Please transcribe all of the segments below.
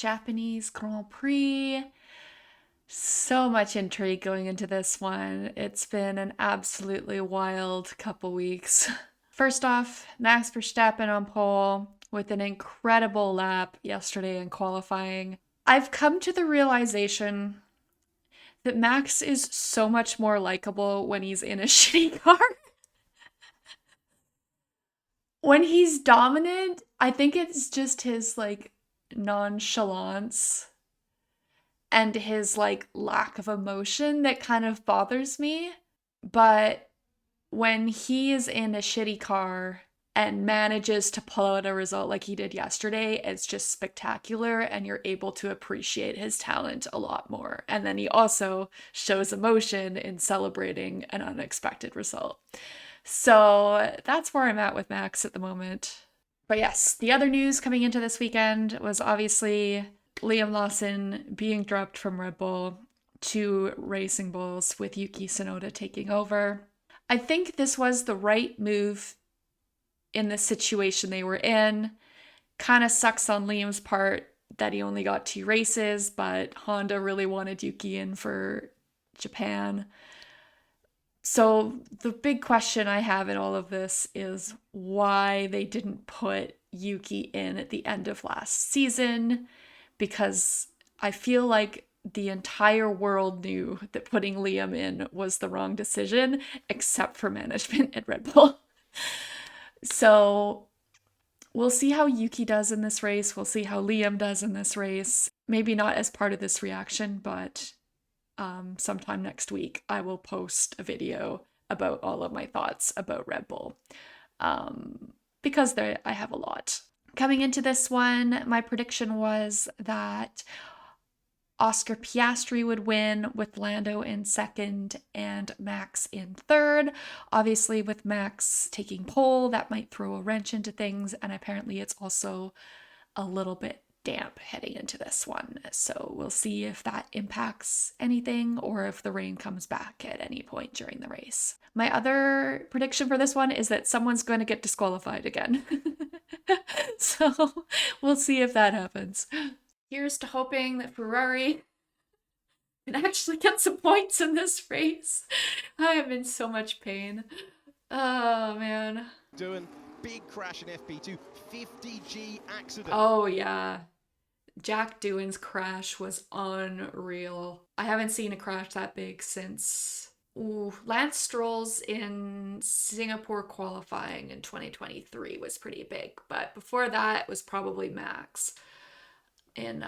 Japanese Grand Prix. So much intrigue going into this one. It's been an absolutely wild couple weeks. First off, Max Verstappen on pole with an incredible lap yesterday in qualifying. I've come to the realization that Max is so much more likable when he's in a shitty car. When he's dominant, I think it's just his like nonchalance and his like lack of emotion that kind of bothers me. But when he is in a shitty car and manages to pull out a result like he did yesterday, it's just spectacular and you're able to appreciate his talent a lot more. And then he also shows emotion in celebrating an unexpected result. So that's where I'm at with Max at the moment. But yes, the other news coming into this weekend was obviously Liam Lawson being dropped from Red Bull to Racing Bulls with Yuki Tsunoda taking over. I think this was the right move in the situation they were in. Kind of sucks on Liam's part that he only got 2 races, but Honda really wanted Yuki in for Japan. So the big question I have in all of this is why they didn't put Yuki in at the end of last season, because I feel like the entire world knew that putting Liam in was the wrong decision, except for management at Red Bull. So we'll see how Yuki does in this race. We'll see how Liam does in this race. Maybe not as part of this reaction, but sometime next week, I will post a video about all of my thoughts about Red Bull because I have a lot. Coming into this one, my prediction was that Oscar Piastri would win with Lando in second and Max in third. Obviously, with Max taking pole, that might throw a wrench into things, and apparently it's also a little bit damp heading into this one. So we'll see if that impacts anything or if the rain comes back at any point during the race. My other prediction for this one is that someone's going to get disqualified again. So we'll see if that happens. Here's to hoping that Ferrari can actually get some points in this race. I am in so much pain. Oh, man. Doing big crash in FP2, 50G accident. Oh, yeah. Jack Doohan's crash was unreal. I haven't seen a crash that big since Lance Stroll's in Singapore qualifying in 2023 was pretty big, but before that was probably Max in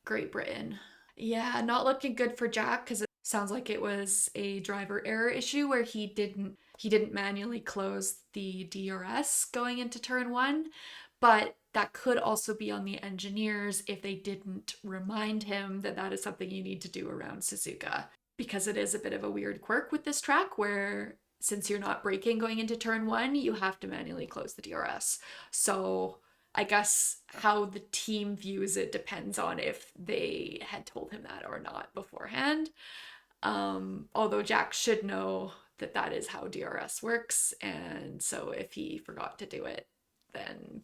Great Britain. Yeah, not looking good for Jack because it sounds like it was a driver error issue where he didn't manually close the DRS going into turn 1, but that could also be on the engineers if they didn't remind him that that is something you need to do around Suzuka, because it is a bit of a weird quirk with this track where since you're not braking going into turn 1, you have to manually close the DRS. So I guess how the team views it depends on if they had told him that or not beforehand. Although Jack should know that that is how DRS works, and so if he forgot to do it, then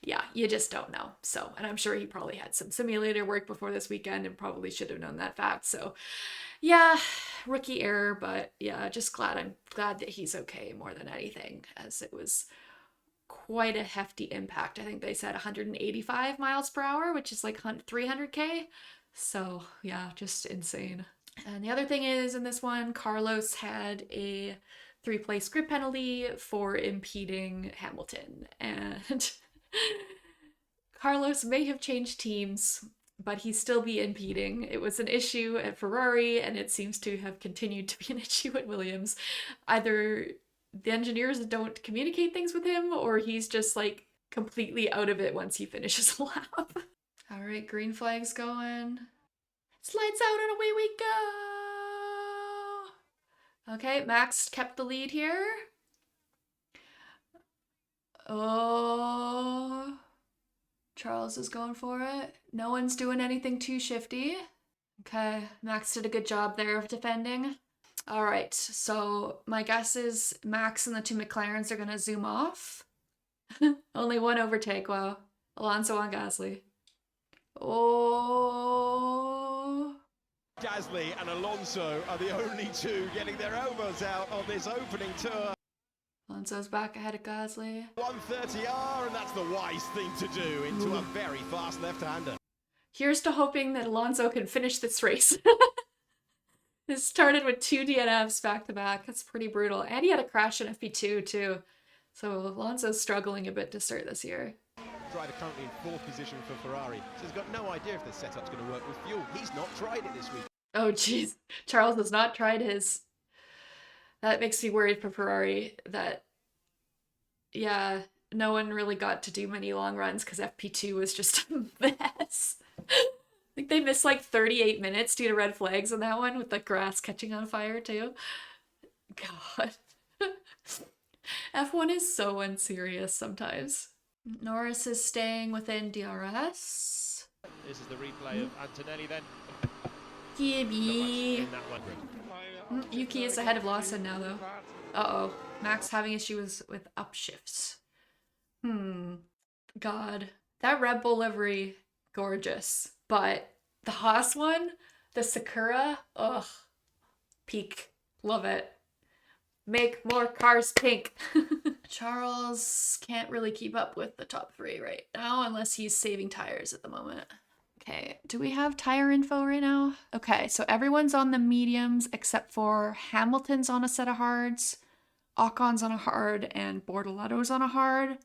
yeah, you just don't know. So, and I'm sure he probably had some simulator work before this weekend and probably should have known that fact. So yeah, rookie error, but yeah, just I'm glad that he's okay more than anything, as it was quite a hefty impact. I think they said 185 miles per hour, which is like 300k. So yeah, just insane. And the other thing is, in this one, Carlos had a 3-place grid penalty for impeding Hamilton. And Carlos may have changed teams, but he'd still be impeding. It was an issue at Ferrari, and it seems to have continued to be an issue at Williams. Either the engineers don't communicate things with him, or he's just like completely out of it once he finishes a lap. All right, green flag's going. Lights out and away we go. Okay, Max kept the lead here. Oh, Charles is going for it. No one's doing anything too shifty. Okay, Max did a good job there of defending. All right, so my guess is Max and the 2 McLarens are going to zoom off. Only one overtake, wow. Alonso on Gasly. Oh. Gasly and Alonso are the only two getting their elbows out on this opening tour. Alonso's back ahead of Gasly. 130R, and that's the wise thing to do into a very fast left-hander. Here's to hoping that Alonso can finish this race. It started with 2 DNFs back to back. That's pretty brutal. And he had a crash in FP2 too. So Alonso's struggling a bit to start this year. Driver currently in 4th position for Ferrari, so he's got no idea if the setup's going to work with fuel. He's not tried it this week. Oh jeez, Charles has not tried his. That makes me worried for Ferrari that, yeah, no one really got to do many long runs because FP2 was just a mess. I think they missed like 38 minutes due to red flags on that one with the grass catching on fire too. God. F1 is so unserious sometimes. Norris is staying within DRS. This is the replay of Antonelli then. Gibby. Yuki is ahead of Lawson now though. Uh-oh. Max having issues with upshifts. God. That Red Bull livery, gorgeous. But the Haas one, the Sakura, ugh. Peak. Love it. Make more cars pink. Charles can't really keep up with the top 3 right now unless he's saving tires at the moment. Okay, do we have tire info right now? Okay, so everyone's on the mediums except for Hamilton's on a set of hards, Ocon's on a hard, and Bortoletto's on a hard.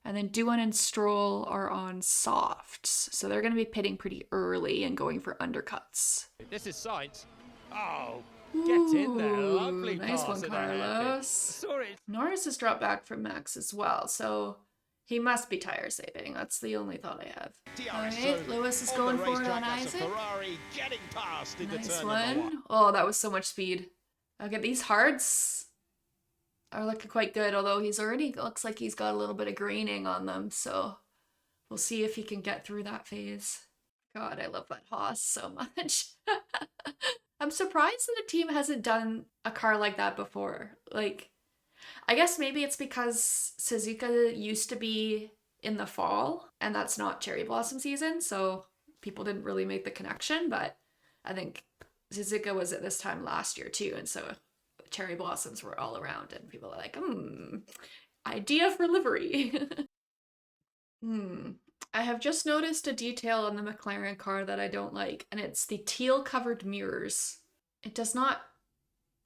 And then Doohan and Stroll are on softs. So they're going to be pitting pretty early and going for undercuts. This is Sainz. Oh, get in there. Lovely nice pass one, in there. Carlos. Sorry. Norris has dropped back from Max as well, so he must be tire saving. That's the only thought I have. Alright, Lewis is going for it on Isaac. Ferrari getting past in Nice turn one. Oh, that was so much speed. Okay, these hards are looking quite good, although he's already looks like he's got a little bit of graining on them, so we'll see if he can get through that phase. God, I love that Haas so much. I'm surprised that a team hasn't done a car like that before. Like, I guess maybe it's because Suzuka used to be in the fall, and that's not cherry blossom season, so people didn't really make the connection, but I think Suzuka was at this time last year too, and so cherry blossoms were all around, and people are like, idea for livery. I have just noticed a detail on the McLaren car that I don't like, and it's the teal covered mirrors. It does not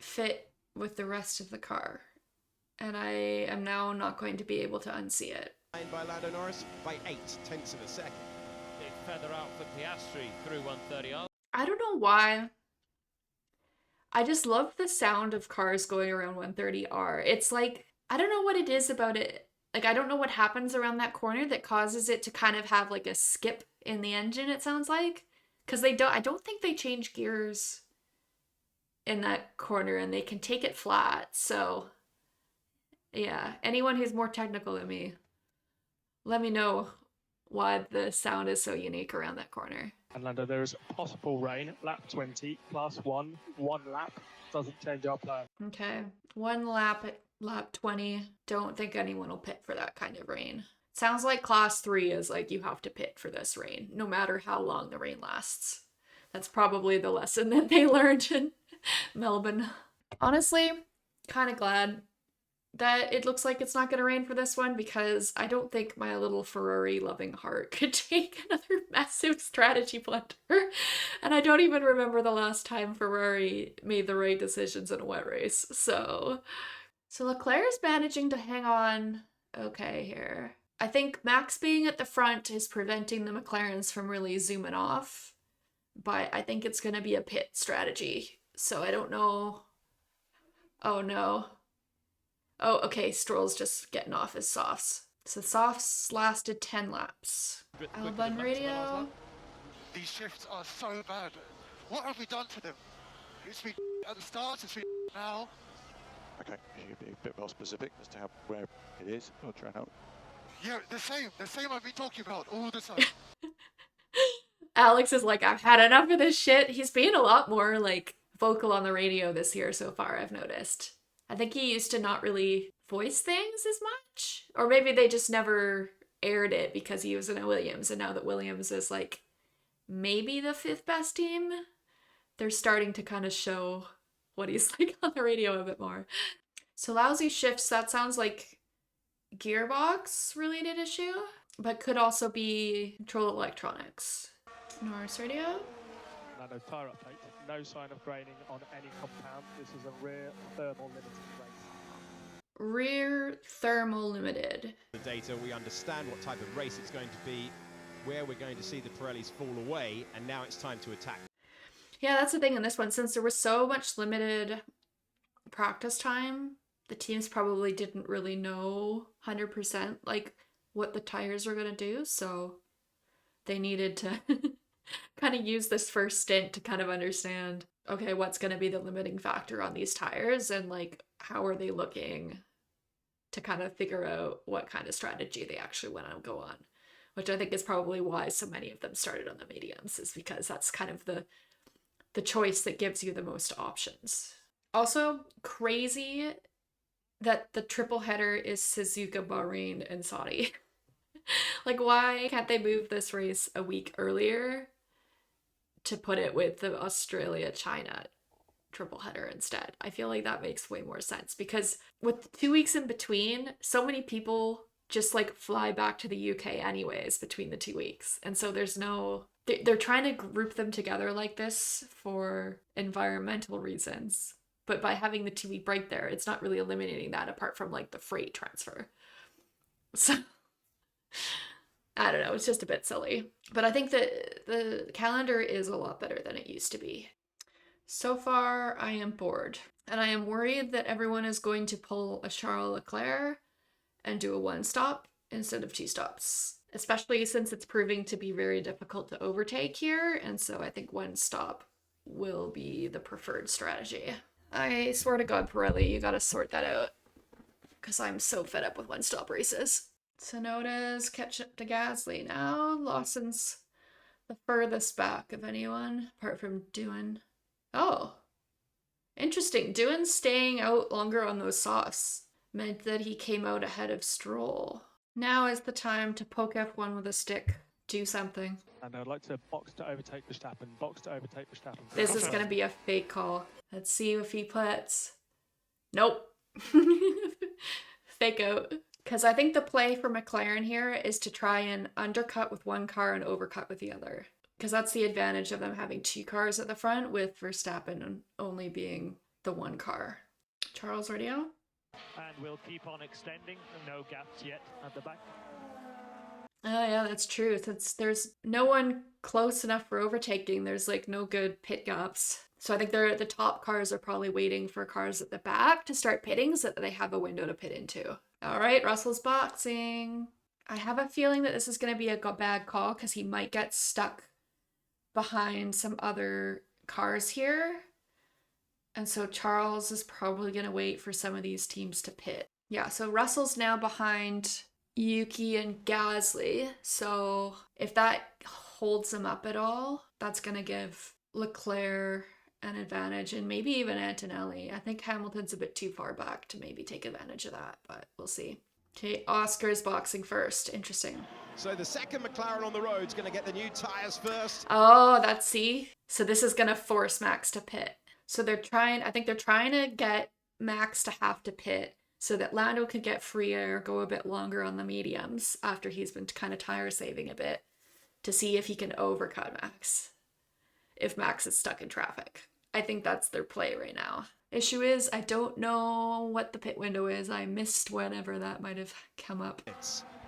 fit with the rest of the car, and I am now not going to be able to unsee it. By Lando Norris by 0.8 of a second. Big feather out for Piastri through 130R. I don't know why. I just love the sound of cars going around 130R. It's like, I don't know what it is about it. Like, I don't know what happens around that corner that causes it to kind of have like a skip in the engine, it sounds like. Because I don't think they change gears in that corner, and they can take it flat. So, yeah, anyone who's more technical than me, let me know why the sound is so unique around that corner. And Lando, there is possible rain, lap 20, plus one lap, doesn't change our plan. Okay, 1 lap at lap 20. Don't think anyone will pit for that kind of rain. Sounds like class 3 is like you have to pit for this rain, no matter how long the rain lasts. That's probably the lesson that they learned in Melbourne. Honestly, kind of glad that it looks like it's not going to rain for this one, because I don't think my little Ferrari loving heart could take another massive strategy blunder. And I don't even remember the last time Ferrari made the right decisions in a wet race. So Leclerc is managing to hang on okay here. I think Max being at the front is preventing the McLarens from really zooming off, but I think it's going to be a pit strategy. So I don't know. Oh no. Oh, okay, Stroll's just getting off his softs. So softs lasted 10 laps. Albon radio. These shifts are so bad. What have we done to them? It's been at the start, it's been now. Okay, you can be a bit more specific as to where it is. I'll try and help. Yeah, the same I've been talking about all the time. Alex is like, I've had enough of this shit. He's being a lot more like vocal on the radio this year so far, I've noticed. I think he used to not really voice things as much. Or maybe they just never aired it because he was in a Williams, and now that Williams is like maybe the 5th best team. They're starting to kind of show what he's like on the radio a bit more. So lousy shifts, that sounds like gearbox related issue, but could also be control electronics. Norris radio. No tyre update. No sign of graining on any compound. This is a rear thermal limited race. Rear thermal limited. The data, we understand what type of race it's going to be, where we're going to see the Pirellis fall away, and now it's time to attack. Yeah, that's the thing in this one. Since there was so much limited practice time, the teams probably didn't really know 100% like what the tires were going to do, so they needed to kind of use this first stint to kind of understand, okay, what's going to be the limiting factor on these tires and like how are they looking, to kind of figure out what kind of strategy they actually want to go on, which I think is probably why so many of them started on the mediums, is because that's kind of the choice that gives you the most options. Also, crazy that the triple header is Suzuka, Bahrain, and Saudi. Like, why can't they move this race a week earlier to put it with the Australia-China triple header instead? I feel like that makes way more sense, because with 2 weeks in between, so many people just like fly back to the UK anyways between the 2 weeks. And so there's no... They're trying to group them together like this for environmental reasons. But by having the 2 week break there, it's not really eliminating that apart from like the freight transfer. So I don't know, it's just a bit silly. But I think that the calendar is a lot better than it used to be. So far, I am bored. And I am worried that everyone is going to pull a Charles Leclerc and do a 1-stop instead of 2 stops. Especially since it's proving to be very difficult to overtake here. And so I think 1-stop will be the preferred strategy. I swear to God, Pirelli, you gotta sort that out. Because I'm so fed up with 1-stop races. Tsunoda's catch up to Gasly now. Lawson's the furthest back of anyone, apart from Doohan. Oh, interesting. Doohan staying out longer on those softs meant that he came out ahead of Stroll. Now is the time to poke F1 with a stick. Do something. And I'd like to box to overtake Verstappen. Box to overtake Verstappen. This is going to be a fake call. Let's see if he puts... Nope. Fake out. Because I think the play for McLaren here is to try and undercut with one car and overcut with the other. Because that's the advantage of them having 2 cars at the front, with Verstappen only being the 1 car. Charles radio? And we'll keep on extending. No gaps yet at the back. Oh yeah, that's true. There's no one close enough for overtaking. There's like no good pit gaps. So I think the top cars are probably waiting for cars at the back to start pitting so that they have a window to pit into. All right, Russell's boxing. I have a feeling that this is going to be a bad call because he might get stuck behind some other cars here. And so Charles is probably going to wait for some of these teams to pit. Yeah, so Russell's now behind Yuki and Gasly. So if that holds him up at all, that's going to give Leclerc an advantage, and maybe even Antonelli. I think Hamilton's a bit too far back to maybe take advantage of that, but we'll see. Okay, Oscar's boxing first. Interesting. So the second McLaren on the road is going to get the new tyres first. Oh, see? So this is going to force Max to pit. So I think they're trying to get Max to have to pit so that Lando can get free air, go a bit longer on the mediums after he's been kind of tire saving a bit, to see if he can overcut Max if Max is stuck in traffic. I think that's their play right now. Issue is, I don't know what the pit window is. I missed whenever that might have come up.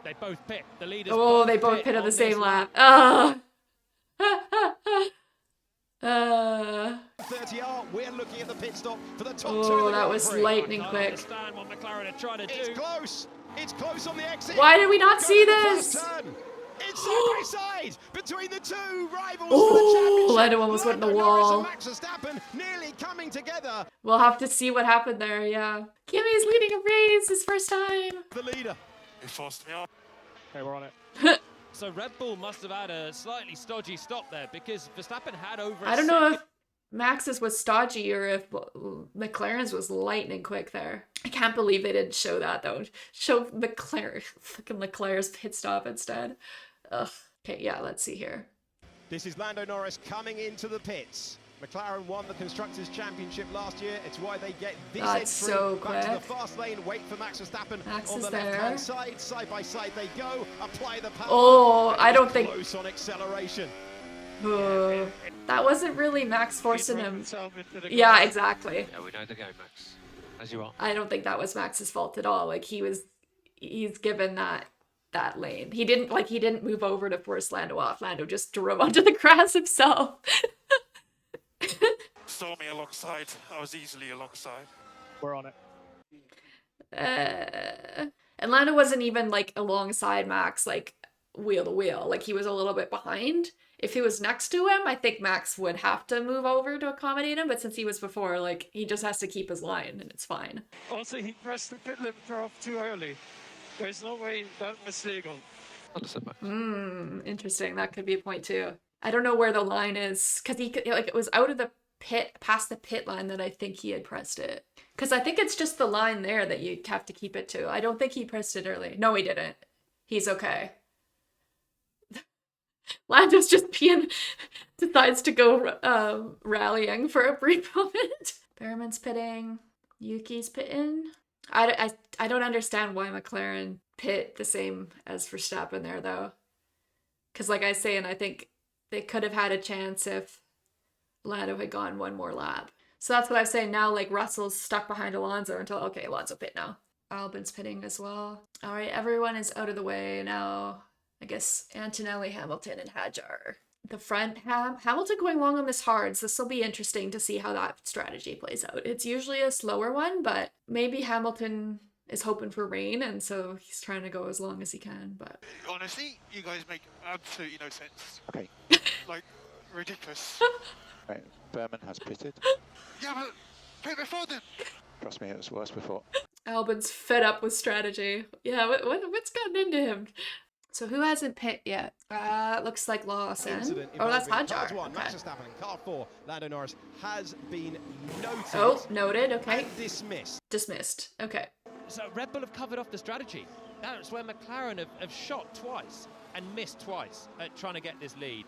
They both pit. The leaders. Oh, they both pit on the same lap. Oh. 30R, we're looking at the pit stop for the top 2 Oh, of the that Grand was Prix. lightning I can't quick. understand what McLaren are trying to do. It's close. It's close on the exit. Why did we not Go see to the this? first turn. It's side by side between the 2 rivals Oh, for the championship. Lando almost went in the Lando Norris wall. and Max Verstappen nearly coming together. We'll have to see what happened there, yeah. Kimmy's leading a race his first time. The leader. He forced me off. Okay, we're on it. So Red Bull must have had a slightly stodgy stop there, because Verstappen had over. I don't know if Max's was stodgy or if McLaren's was lightning quick there. I can't believe they didn't show that though. Show fucking Leclerc's pit stop instead. Ugh. Okay, yeah, let's see here. This is Lando Norris coming into the pits. McLaren won the Constructors' Championship last year. It's why they get this entry That's so back to the quick. fast lane. Wait for Max Verstappen Max on is the there. left-hand side. Side by side they go. Apply the power. Oh, And I it don't was think... close on acceleration. That wasn't really Max forcing He drove him. himself into the Yeah, grass. exactly. Yeah, we know the game, Max. As you are. I don't think that was Max's fault at all. Like he's given that lane. He didn't move over to force Lando off. Lando just drove onto the grass himself. Saw me alongside. I was easily alongside. We're on it. And Lando wasn't even like alongside Max, like wheel to wheel. Like he was a little bit behind. If he was next to him, I think Max would have to move over to accommodate him. But since he was before, like he just has to keep his line and it's fine. Also, he pressed the pit limiter off too early. There's no way that was legal. Understood, Max. Interesting. That could be a point too. I don't know where the line is because it was out of the pit, past the pit line that I think he had pressed it. Because I think it's just the line there that you have to keep it to. I don't think he pressed it early. No, he didn't. He's okay. Lando's just decides to go rallying for a brief moment. Behrman's pitting. Yuki's pitting. I don't understand why McLaren pit the same as Verstappen there though. Because like I say, and I think they could have had a chance if Lando had gone one more lap. So that's what I'm saying now, like Russell's stuck behind Alonso until, okay, Alonso pit now. Albon's pitting as well. All right, everyone is out of the way now. I guess Antonelli, Hamilton, and Hadjar. The front, Hamilton going long on this hards. This will be interesting to see how that strategy plays out. It's usually a slower one, but maybe Hamilton is hoping for rain, and so he's trying to go as long as he can, but... Honestly, you guys make absolutely no sense. Okay. Like, ridiculous. Right. Berman has pitted. Yeah, but pit before then. Trust me, it was worse before. Albon's fed up with strategy. Yeah, what's gotten into him? So who hasn't pit yet? Looks like Lawson. Oh, that's Hadjar. One, Okay. Max Verstappen in car 4. Lando Norris has been noted. Oh, noted. Okay. And dismissed. Dismissed. Okay. So Red Bull have covered off the strategy. That's where McLaren have shot twice and missed twice at trying to get this lead.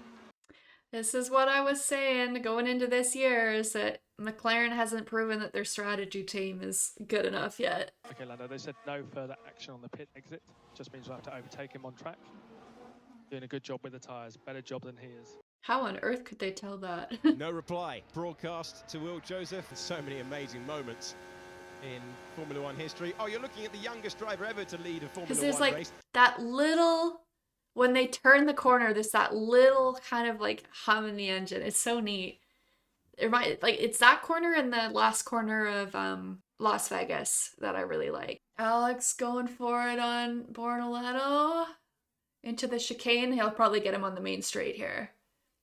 This is what I was saying going into this year, is that McLaren hasn't proven that their strategy team is good enough yet. Okay, Lando, they said no further action on the pit exit. Just means we'll have to overtake him on track. Doing a good job with the tyres. Better job than he is. How on earth could they tell that? No reply. Broadcast to Will Joseph. There's so many amazing moments in Formula One history. Oh, you're looking at the youngest driver ever to lead a Formula Because One there's like race. that little, when they turn the corner, there's that little kind of like hum in the engine. It's so neat. It's that corner and the last corner of Las Vegas that I really like. Alex going for it on Bortoleto into the chicane. He'll probably get him on the main straight here.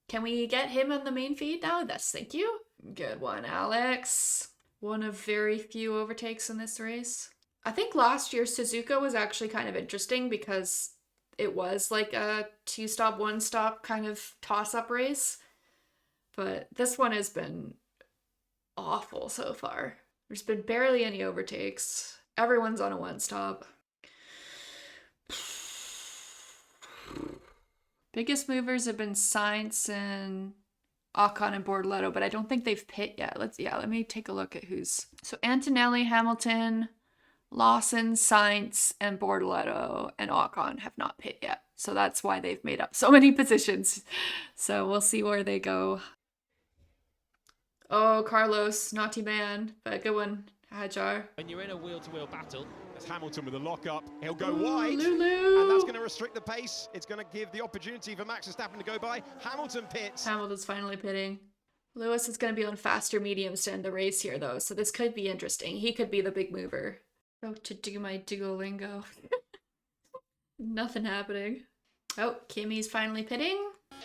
Can we get him on the main feed now? Yes, thank you. Good one, Alex. One of very few overtakes in this race. I think last year Suzuka was actually kind of interesting because it was like a 2-stop, 1-stop kind of toss-up race. But this one has been awful so far. There's been barely any overtakes. Everyone's on a 1-stop. Biggest movers have been Sainz and Ocon and Bortoleto, but I don't think they've pit yet. Let me take a look at who's... So Antonelli, Hamilton, Lawson, Sainz, and Bortoleto and Ocon have not pit yet. So that's why they've made up so many positions. So we'll see where they go. Oh, Carlos, naughty man, but good one, Hadjar. When you're in a wheel-to-wheel battle, There's Hamilton with the lock-up. He'll go wide. Lulu. And that's going to restrict the pace. It's going to give the opportunity for Max Verstappen to go by. Hamilton pits. Hamilton's finally pitting. Lewis is going to be on faster mediums to end the race here, though, so this could be interesting. He could be the big mover. Oh, to do my Duolingo. Nothing happening. Oh, Kimmy's finally pitting.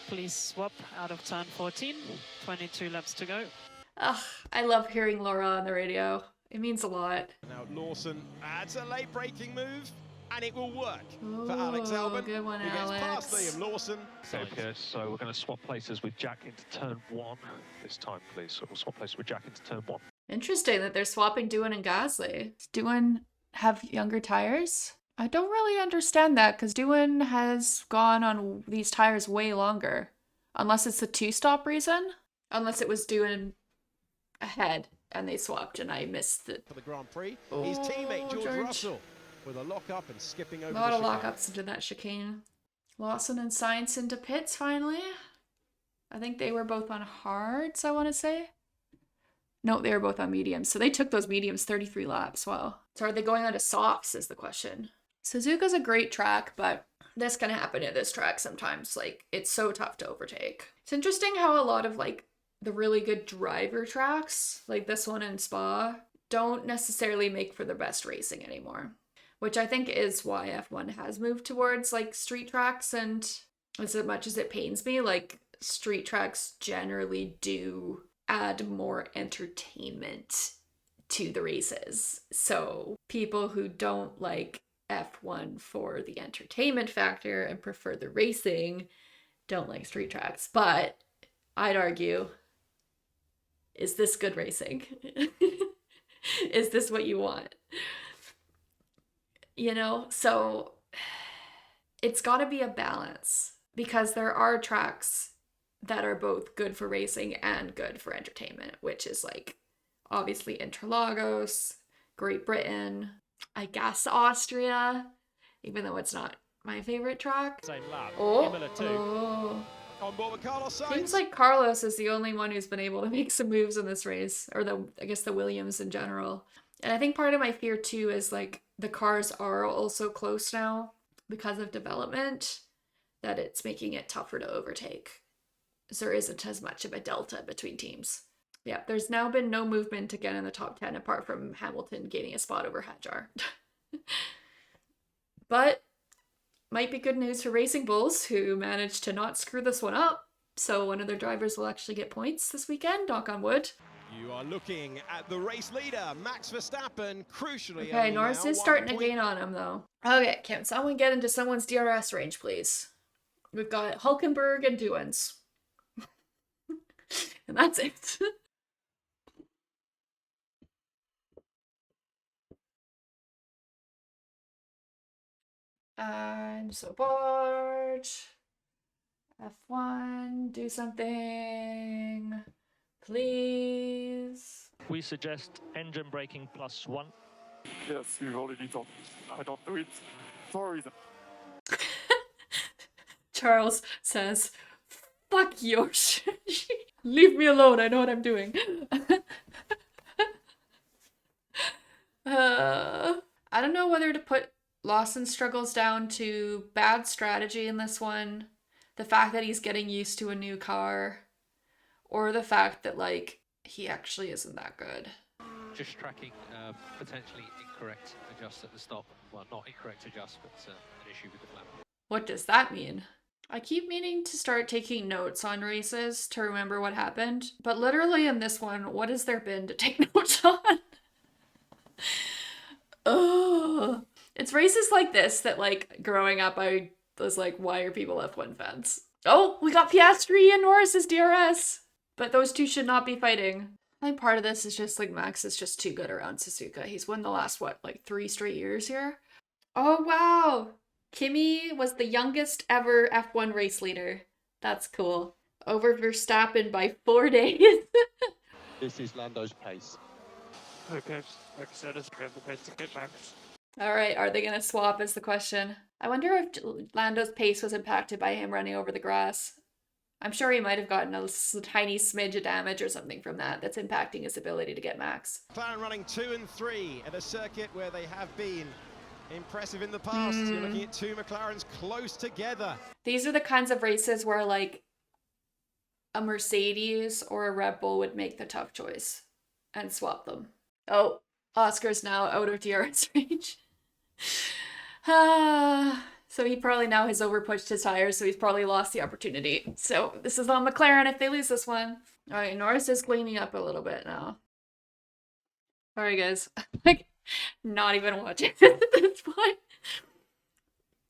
Please swap out of turn 14. 22 laps to go. Ugh, I love hearing Laura on the radio. It means a lot. Now Lawson adds a late braking move, and it will work for Ooh, Alex Albon. good one, who gets past Alex. Liam Lawson. Okay, so we're going to swap places with Jack into turn 1 this time, please. So we'll swap places with Jack into turn 1. Interesting that they're swapping Doohan and Gasly. Does Doohan have younger tires? I don't really understand that because Doohan has gone on these tires way longer. Unless it's a two-stop reason. Unless it was doing ahead and they swapped and I missed it. For the Grand Prix, his teammate George Russell with a lock-up and skipping over A lot the of chicane. lockups into that chicane. Lawson and Sainz into pits finally. I think they were both on hards, I want to say. No, they were both on mediums. So they took those mediums 33 laps. Wow. So are they going on to softs is the question. Suzuka's a great track, but this can happen at this track sometimes. Like, it's so tough to overtake. It's interesting how a lot of, like, the really good driver tracks, like this one in Spa, don't necessarily make for the best racing anymore. Which I think is why F1 has moved towards, like, street tracks. And as much as it pains me, like, street tracks generally do add more entertainment to the races. So people who don't like F1 for the entertainment factor and prefer the racing don't like street tracks. But I'd argue, is this good racing? Is this what you want? You know, so it's got to be a balance, because there are tracks that are both good for racing and good for entertainment, which is like obviously Interlagos, Great Britain, I guess Austria, even though it's not my favorite track. Same lap. Oh, Imola too. oh. On board with Carlos Sainz. Seems like Carlos is the only one who's been able to make some moves in this race, or I guess the Williams in general. And I think part of my fear too is like the cars are also close now because of development, that it's making it tougher to overtake. So there isn't as much of a delta between teams. Yeah, there's now been no movement again in the top 10 apart from Hamilton gaining a spot over Hadjar. But might be good news for Racing Bulls, who managed to not screw this one up. So one of their drivers will actually get points this weekend, knock on wood. You are looking at the race leader, Max Verstappen, crucially. Okay, Norris is starting to gain on him though. Okay, can someone get into someone's DRS range, please? We've got Hulkenberg and Duens. And that's it. I'm so bored. F1, do something, please. We suggest engine braking +1. Yes, you've already told me. I don't do it for a reason. Charles says, fuck your shit. Leave me alone, I know what I'm doing. I don't know whether to put Lawson's struggles down to bad strategy in this one, the fact that he's getting used to a new car, or the fact that, like, he actually isn't that good. Just tracking potentially incorrect adjust at the stop. Well, not incorrect adjust, but an issue with the flap. What does that mean? I keep meaning to start taking notes on races to remember what happened, but literally in this one, what has there been to take notes on? Ugh. It's races like this that, like, growing up, I was like, why are people F1 fans? Oh, we got Piastri and Norris's DRS! But those two should not be fighting. I think part of this is just, like, Max is just too good around Suzuka. He's won the last, what, like 3 straight years here? Oh, wow! Kimi was the youngest ever F1 race leader. That's cool. Over Verstappen by 4 days. This is Lando's pace. Okay, like I said, it's the pace to get Max. Alright, are they gonna swap is the question. I wonder if Lando's pace was impacted by him running over the grass. I'm sure he might have gotten a tiny smidge of damage or something from that that's impacting his ability to get Max. McLaren running 2 and 3 at a circuit where they have been impressive in the past. You're looking at 2 McLarens close together. These are the kinds of races where, like, a Mercedes or a Red Bull would make the tough choice and swap them. Oh, Oscar's now out of DRS range. So he probably now has overpushed his tires, so he's probably lost the opportunity. So this is on McLaren if they lose this one. Alright, Norris is cleaning up a little bit now. Sorry guys. Like, not even watching at this point.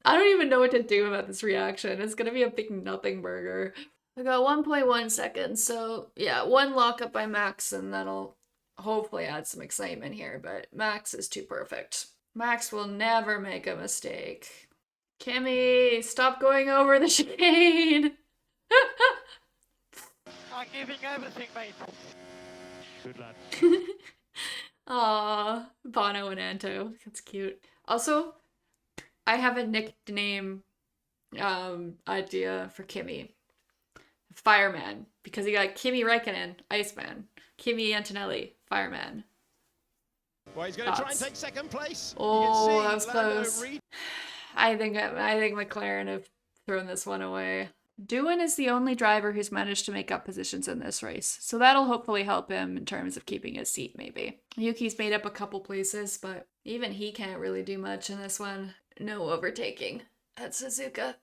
I don't even know what to do about this reaction. It's gonna be a big nothing burger. I got 1.1 seconds, so yeah, 1 lockup by Max, and that'll hopefully add some excitement here, but Max is too perfect. Max will never make a mistake. Kimmy, stop going over the chicane! I'm giving everything, mate. Good lad. Aw, Bono and Anto. That's cute. Also, I have a nickname idea for Kimi. Fireman. Because you got Kimi Räikkönen, Iceman. Kimi Antonelli, Fireman. Well, he's going to try and take second place. Oh, you that can was see Lando close. Reed. I think McLaren have thrown this one away. Doohan is the only driver who's managed to make up positions in this race, so that'll hopefully help him in terms of keeping his seat, maybe. Yuki's made up a couple places, but even he can't really do much in this one. No overtaking at Suzuka.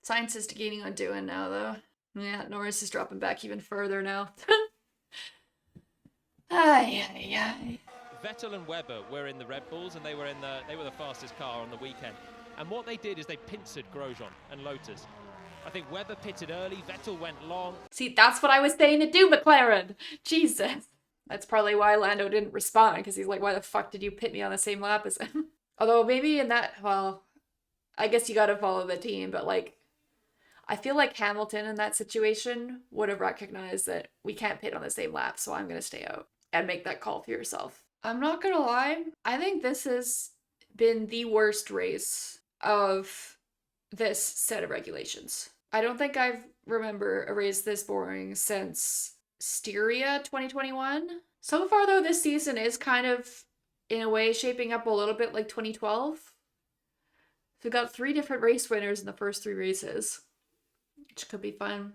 Sainz is gaining on Doohan now, though. Yeah, Norris is dropping back even further now. Ay. Vettel and Webber were in the Red Bulls, and they were the fastest car on the weekend. And what they did is they pincered Grosjean and Lotus. I think Webber pitted early, Vettel went long. See, that's what I was saying to do, McLaren. Jesus. That's probably why Lando didn't respond, because he's like, why the fuck did you pit me on the same lap as him? Although maybe in that, well, I guess you gotta follow the team, but like, I feel like Hamilton in that situation would have recognized that we can't pit on the same lap, so I'm gonna stay out and make that call for yourself. I'm not gonna lie, I think this has been the worst race of this set of regulations. I don't think I remember a race this boring since Styria 2021. So far though, this season is kind of, in a way, shaping up a little bit like 2012. So we got 3 different race winners in the first 3 races, which could be fun.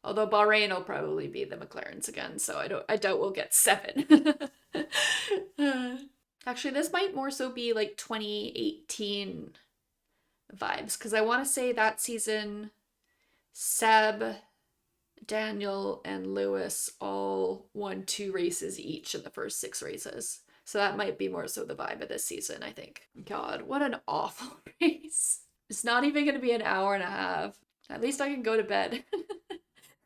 Although Bahrain will probably be the McLarens again, so I doubt we'll get 7. Actually, this might more so be like 2018 vibes, because I want to say that season Seb, Daniel, and Lewis all won 2 races each in the first 6 races. So that might be more so the vibe of this season, I think. God, what an awful race. It's not even going to be an hour and a half. At least I can go to bed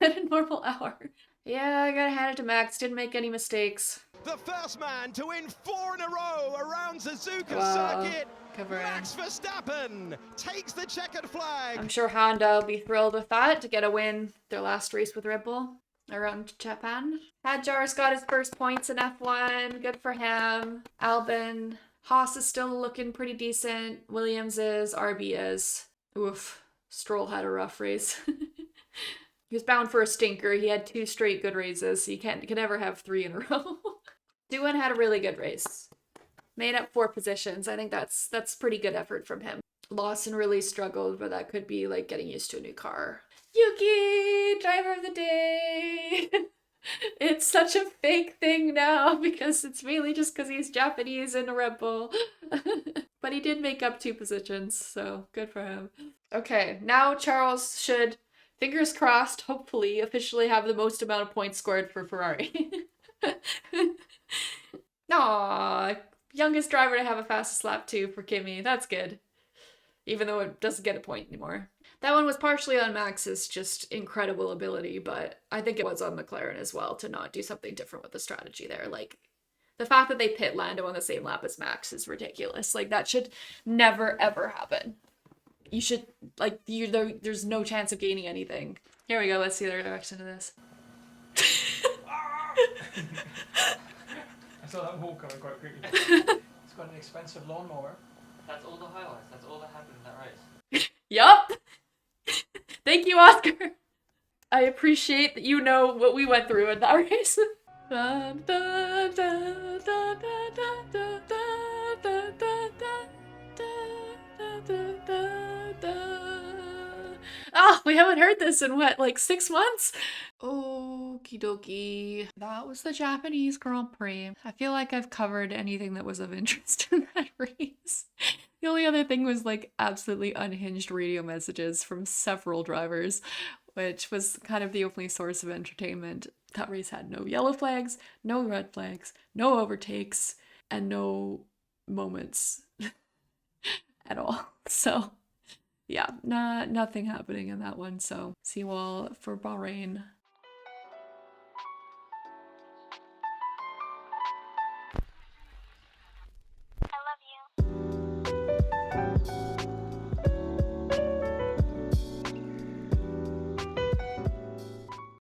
at a normal hour. Yeah, I gotta hand it to Max. Didn't make any mistakes. The first man to win 4 in a row around Suzuka circuit. Max Verstappen takes the checkered flag. I'm sure Honda will be thrilled with that, to get a win their last race with Red Bull around Japan. Hadjar's got his first points in F1. Good for him. Albon. Haas is still looking pretty decent. Williams is. RB is. Oof. Stroll had a rough race. He was bound for a stinker. He had 2 straight good races, so you can never have 3 in a row. Doohan had a really good race. Made up 4 positions. I think that's pretty good effort from him. Lawson really struggled, but that could be like getting used to a new car. Yuki, driver of the day. It's such a fake thing now because it's mainly just because he's Japanese in a Red Bull. But he did make up 2 positions, so good for him. Okay, now Charles should, fingers crossed, hopefully officially have the most amount of points scored for Ferrari. Aww, youngest driver to have a fastest lap 2 for Kimi. That's good. Even though it doesn't get a point anymore. That one was partially on Max's just incredible ability, but I think it was on McLaren as well to not do something different with the strategy there. Like, the fact that they pit Lando on the same lap as Max is ridiculous. Like, that should never, ever happen. You should, like, there's no chance of gaining anything. Here we go, let's see the reaction to this. I saw that wall coming quite quickly. It's got an expensive lawnmower. That's all the highlights. That's all that happened in that race. Yup. Thank you, Oscar. I appreciate that you know what we went through in that race. Oh, we haven't heard this in what, like 6 months? Okie dokie. That was the Japanese Grand Prix. I feel like I've covered anything that was of interest in that race. The only other thing was like absolutely unhinged radio messages from several drivers, which was kind of the only source of entertainment. That race had no yellow flags, no red flags, no overtakes, and no moments at all. So yeah, nothing happening in that one. So see you all for Bahrain.